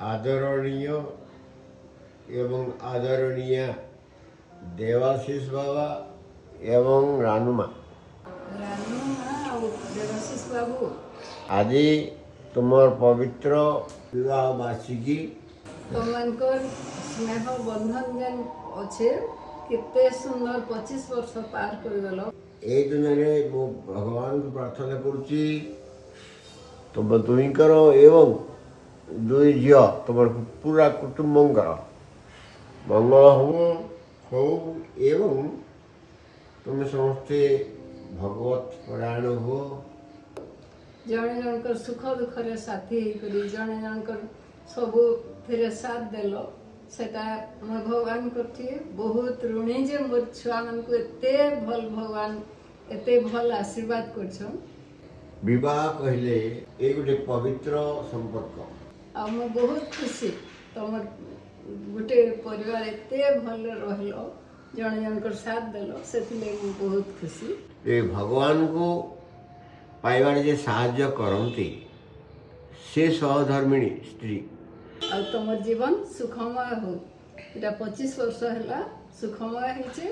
आदरणीय एवं आदरणीय देवाशीष बाबा एवं रानुमा देवाशीष बाबू आज तुमर पवित्र विवाह वार्षिकी तुमकर स्नेह बंधन जेन अच्छे कितने सुंदर 25 वर्ष पार कर गल ए दिन मु भगवान को प्रार्थना करुच्ची तुम दुईकर एवं दुई झील तुम पूरा कुटुंबंकर मंगल हो एवं तुम समस्ते भगवत परायण हो जने जनकर सुख दुख रे साथी करी जने जनकर सबु फिर साथ देलो सेटा मैं भगवान करती बहुत ऋणी जे मोर छुआ मन को एते भल भगवान एते भल आशीर्वाद करछन विवाह कहले ये गोटे पवित्र संपर्क आ मैं बहुत खुशी तुम गोटे परिवार एते भल रहलो जने जनकर साथ देलो सेतिले मैं बहुत खुशी ये भगवान को पाइबार जे साहाय्य करती से सहधर्मिणी स्त्री आ तुम जीवन सुखमय हो इटा 25 वर्ष है सुखमय है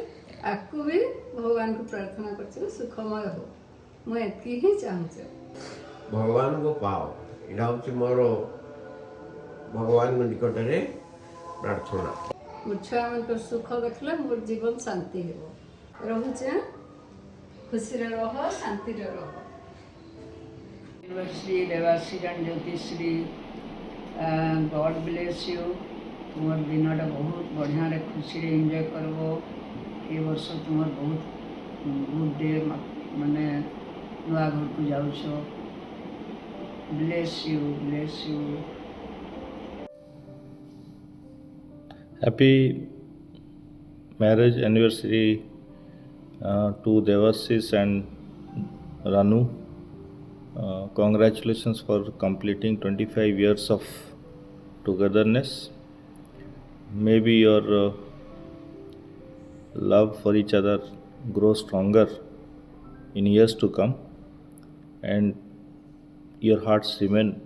आपको भी भगवान को प्रार्थना कर सुखमय हो मैं एतकी ही चाहूँ भगवान को पाओ यहाँ हूँ मोर भगवान निकट में प्रार्थना मोर छुआ मन सुख देखले मोर जीवन शांति हो रोचे खुशी रह शांति रह University, Devashri and Jyotishree, God bless you. तुम दिनटा बहुत बढ़िया रे खुशी रे एंजॉय करबो ए वर्ष तुम बहुत गुड डे माने नुआ घर को जाउछो bless you Happy marriage anniversary to Devashish and Ranu. Congratulations for completing 25 years of togetherness. Maybe your love for each other grows stronger in years to come, and your hearts remain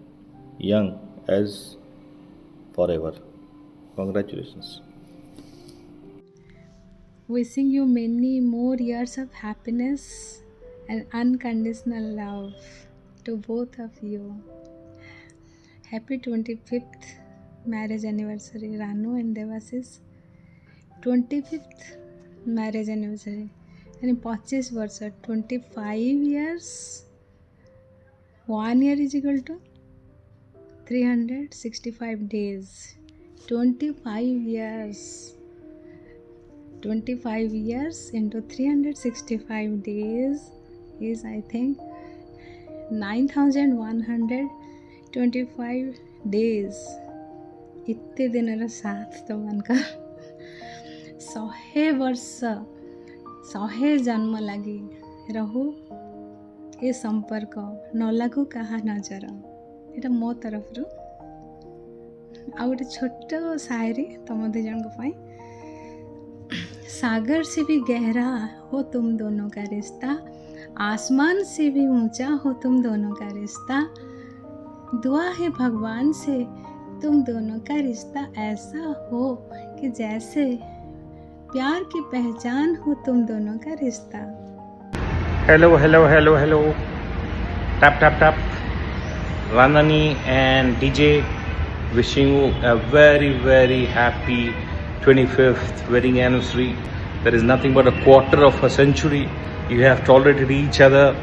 young as forever. Congratulations. Wishing you many more years of happiness and unconditional love to both of you. Happy 25th marriage anniversary, Ranu and Devashish. 25th marriage anniversary. And 25 वर्ष 25 years. 1 year is equal to 365 days. 25 years. 25 years into 365 days is I think 9125 days. इतने दिन साथ तो मनकर 100 वर्ष 100 जन्म लगी रहू ये संपर्क न लगू कहा नजर ये मो तरफ रू आ गोटे छोट शायरी तुम दु जन सागर से भी गहरा हो तुम दोनों का रिश्ता आसमान से भी ऊंचा हो तुम दोनों का रिश्ता दुआ है भगवान से तुम दोनों का रिश्ता ऐसा हो कि जैसे प्यार की पहचान हो तुम दोनों का रिश्ता Hello. Tap. Ranani and DJ wishing you a very, very happy 25th wedding anniversary. There is nothing but a quarter of a century. You have tolerated each other,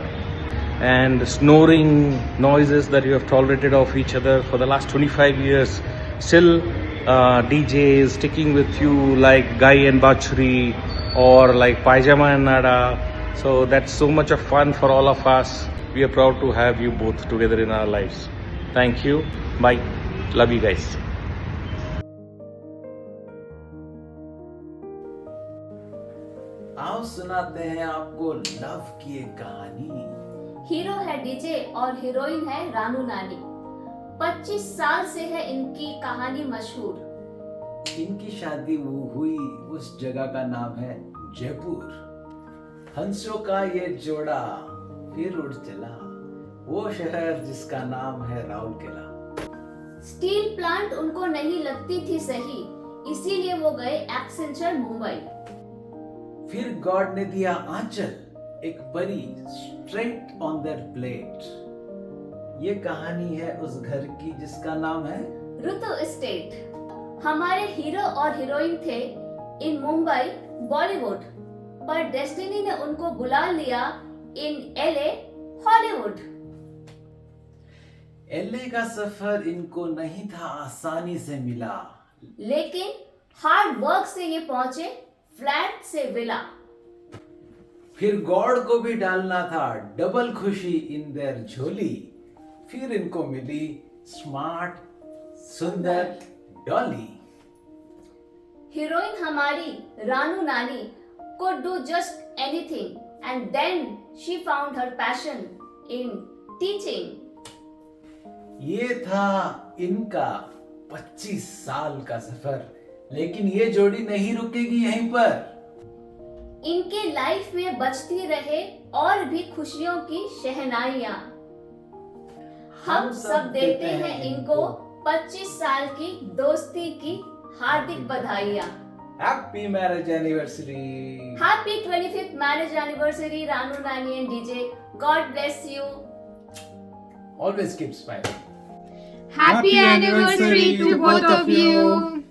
and the snoring noises that you have tolerated of each other for the last 25 years. Still, DJ is sticking with you like Gai and Bachri or like Pajama and Nada. So that's so much of fun for all of us. We are proud to have you both together in our lives. Thank you. Bye. Love you guys. आओ सुनाते हैं आपको love की एक कहानी। Hero है DJ और heroine है रानू नानी। 25 साल से है इनकी कहानी मशहूर। इनकी शादी वो हुई उस जगह का नाम है जयपुर। हंसों का ये जोड़ा फिर उड़ चला वो शहर जिसका नाम है राउरकेला। स्टील प्लांट उनको नहीं लगती थी सही, इसीलिए वो गए एक्सेंचर मुंबई। फिर गॉड ने दिया आंचल, एक परी स्ट्रेट ऑन देयर प्लेट। ये कहानी है उस घर की जिसका नाम है ऋतु एस्टेट। हमारे हीरो और हीरोइन थे इन मुंबई बॉलीवुड, पर डेस्टिनी ने उनको बुला लिया इन एलए हॉलीवुड। एलए का सफर इनको नहीं था आसानी से मिला, लेकिन हार्ड वर्क से ये पहुंचे फ्लैट से विला। फिर गॉड को भी डालना था डबल खुशी इन देयर झोली। फिर इनको मिली स्मार्ट सुंदर डॉली। हीरोइन हमारी रानू नानी could do just anything, and then she found her passion in teaching. ये था इनका 25 साल का सफर, लेकिन ये जोड़ी नहीं रुकेगी यहीं पर। इनके लाइफ में बजती रहे और भी खुशियों की शहनाइयां। हम सब देते हैं इनको 25 साल की दोस्ती की हार्दिक बधाइयां। Happy marriage anniversary. Happy 25th marriage anniversary, Ranu Nani and DJ. God bless you. Always keep smiling. Happy anniversary to both of you.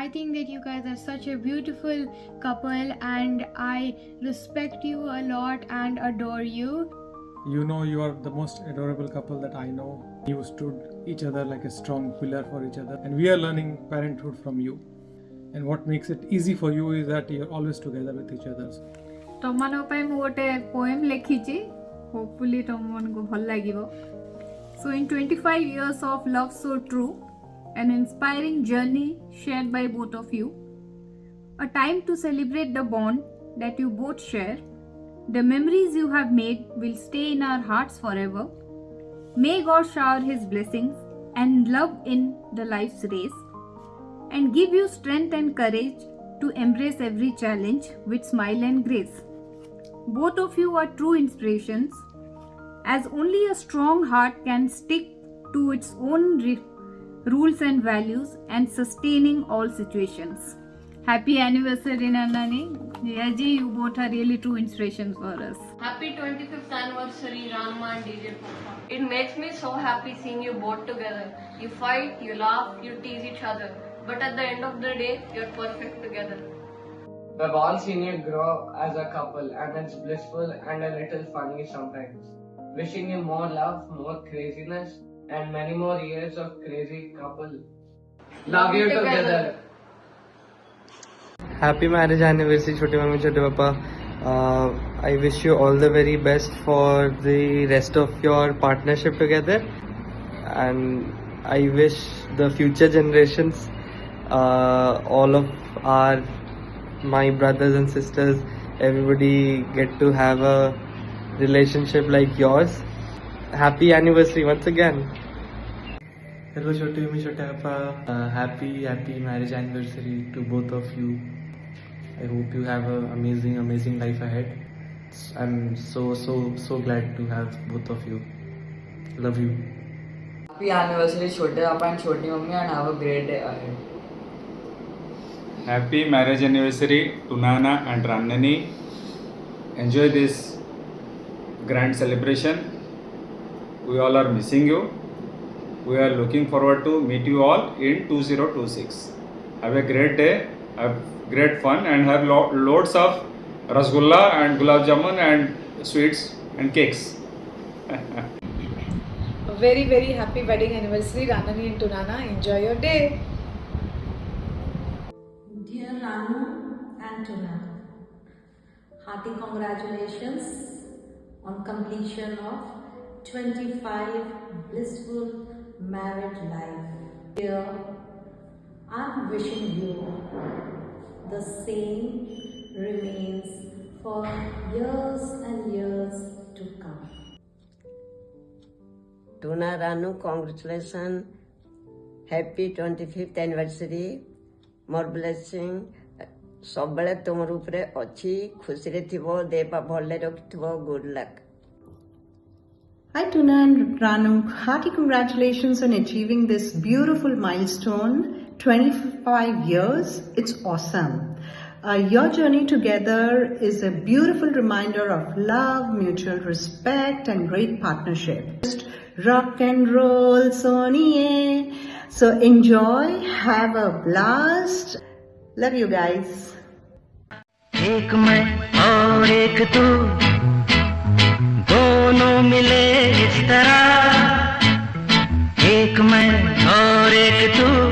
I think that you guys are such a beautiful couple and I respect you a lot and adore you. You know, you are the most adorable couple that I know. You stood each other like a strong pillar for each other, and we are learning parenthood from you. And what makes it easy for you is that you're always together with each other. ତମମାନଙ୍କ ପାଇଁ ମୁଁ ଗୋଟେ poem ଲେଖିଛି, ହୋପଫୁଲି ତମମାନଙ୍କୁ ଭଲ ଲାଗିବ। So in 25 years of love so true, an inspiring journey shared by both of you, a time to celebrate the bond that you both share. The memories you have made will stay in our hearts forever. May God shower His blessings and love in the life's race, and give you strength and courage to embrace every challenge with smile and grace. Both of you are true inspirations, as only a strong heart can stick to its own rules and values and sustaining all situations. Happy anniversary, Nanani. Yaji, you both are really true inspirations for us. Happy 25th anniversary, Ranma and DJ Popa. It makes me so happy seeing you both together. You fight, you laugh, you tease each other. But at the end of the day, you're perfect together. We've all seen you grow as a couple, and it's blissful and a little funny sometimes. Wishing you more love, more craziness, and many more years of crazy couple. Love you together. Happy marriage anniversary, Chote Mummy, Chote Papa. I wish you all the very best for the rest of your partnership together, and I wish the future generations, all of my brothers and sisters, everybody get to have a relationship like yours. Happy anniversary once again. Hello Chote Mummy, Chote Papa. Happy marriage anniversary to both of you. I hope you have an amazing life ahead. I'm so glad to have both of you. Love you. Happy anniversary Chote Papa and Choti Mummy, and have a great day ahead. Happy marriage anniversary to Nana and Ramnani. Enjoy this grand celebration. We all are missing you. We are looking forward to meet you all in 2026. Have a great day, have great fun, and have loads of rasgulla and gulab jamun and sweets and cakes. A very happy wedding anniversary, Ranani and Tunana. Enjoy your day. Dear Ranu and Tunana, hearty congratulations on completion of 25 blissful married life. Here, I'm wishing you the same remains for years and years to come. Tuna Ranu, congratulations. Happy 25th anniversary. More blessing. सबले तुम रूप रे अच्छी खुशी रे थिबो, देपा भले रखिथबो. Good luck. Hi Tuna and Ranu, hearty congratulations on achieving this beautiful milestone, 25 years. It's awesome. Your journey together is a beautiful reminder of love, mutual respect and great partnership. Just rock and roll, Soniye. So enjoy, have a blast. Love you guys. एक मैं और एक तू, दोनों मिले इस तरह, एक मैं और एक तू।